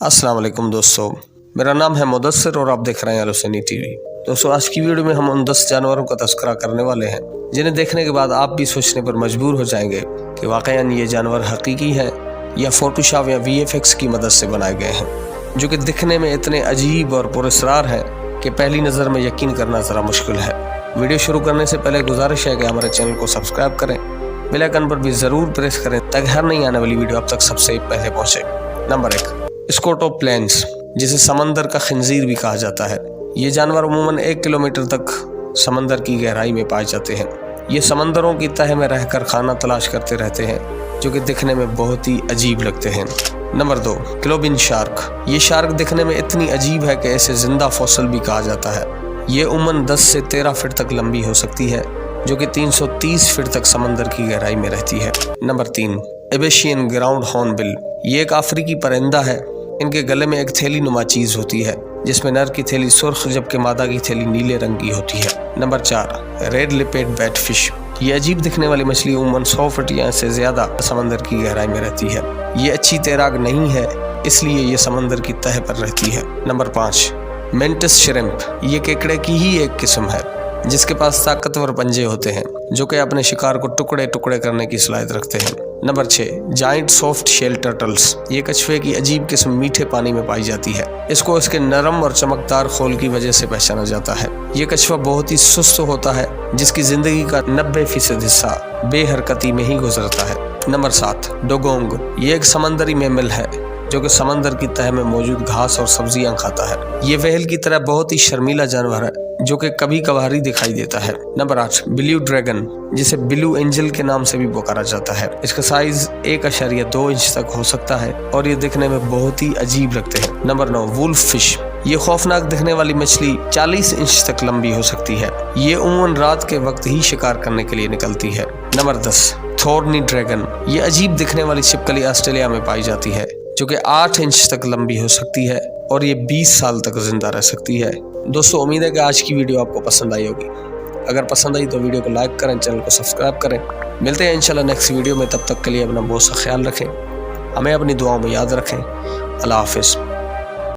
अस्सलाम वालेकुम दोस्तों, मेरा नाम है मुदस्सिर और आप देख रहे हैं एलुसनी टीवी। दोस्तों, आज की वीडियो में हम उन 10 जानवरों का तस्करा करने वाले हैं जिन्हें देखने के बाद आप भी सोचने पर मजबूर हो जाएंगे कि वाकईन ये जानवर हकीकी हैं या फोटोशॉप या VFX की मदद से बनाए गए हैं, जो कि दिखने में इतने अजीब और पुरस्रार हैं कि पहली नज़र में यकीन करना ज़रा मुश्किल है। वीडियो शुरू करने से पहले गुजारिश है कि हमारे चैनल को सब्सक्राइब करें, बेल आइकन पर भी ज़रूर प्रेस करें ताकि हर नई आने वाली वीडियो आप तक सबसे पहले पहुँचे। नंबर 1, स्कोटोप्लेन्स, जिसे समंदर का खंजीर भी कहा जाता है। ये जानवर अमूमन 1 किलोमीटर तक समंदर की गहराई में पाए जाते हैं। ये समंदरों की तह में रहकर खाना तलाश करते रहते हैं, जो कि दिखने में बहुत ही अजीब लगते हैं। Number 2, goblin shark. ये शार्क दिखने में इतनी अजीब है कि इसे जिंदा फॉसिल भी कहा जाता है। ये उमन 10 से 13 फीट तक लंबी हो सकती है, जो कि 330 फीट तक समंदर की गहराई में रहती है। Number 3, Abyssinian ground hornbill. ये एक अफ्रीकी परिंदा है। इनके गले में एक थैली नुमा चीज होती है, जिसमें नर की थैली सुर्ख जबकि मादा की थैली नीले रंग की होती है। Number 4, red lipid batfish. ये अजीब दिखने वाली मछली उमन 100 फीट या से ज्यादा समंदर की गहराई में रहती है। ये अच्छी तैराक नहीं है, इसलिए ये समंदर की तह पर रहती है। Number 5, mantis shrimp. ये केकड़े की ही एक किस्म है, जिसके पास ताकतवर पंजे होते हैं, जो कि अपने शिकार को टुकड़े टुकड़े करने की सलाहियत रखते हैं। Number 6, giant soft shell turtles. ये कछुए की अजीब किस्म मीठे पानी में पाई जाती है। इसको इसके नरम और चमकदार खोल की वजह से पहचाना जाता है। ये कछुआ बहुत ही सुस्त होता है, जिसकी जिंदगी का 90% हिस्सा बेहरकती में ही गुजरता है। नंबर 7, डोगोंग। ये एक समंदरी मैमल है, जो कि समंदर की तह में मौजूद घास और सब्जियां खाता है। ये व्हेल की तरह बहुत ही शर्मीला जानवर है, जो कि कभी कभार ही दिखाई देता है। नंबर 8, ब्लू ड्रैगन, जिसे ब्लू एंजल के नाम से भी पुकारा जाता है। इसका साइज 1.2 इंच तक हो सकता है और ये दिखने में बहुत ही अजीब लगते हैं। Number 9, wolf fish. ये खौफनाक दिखने वाली मछली 40 इंच तक लंबी हो सकती है। ये उमूमन रात के वक्त ही शिकार करने के लिए निकलती है। Number 10, thorny dragon. ये अजीब दिखने वाली छिपकली ऑस्ट्रेलिया में पाई जाती है, जो कि 8 इंच तक लंबी हो सकती है और ये 20 साल तक जिंदा रह सकती है। दोस्तों, उम्मीद है कि आज की वीडियो आपको पसंद आई होगी। अगर पसंद आई तो वीडियो को लाइक करें, चैनल को सब्सक्राइब करें। मिलते हैं इंशाल्लाह नेक्स्ट वीडियो में। तब तक के लिए अपना बहुत सा ख्याल रखें, हमें अपनी दुआओं में याद रखें। अल्लाह हाफिज़।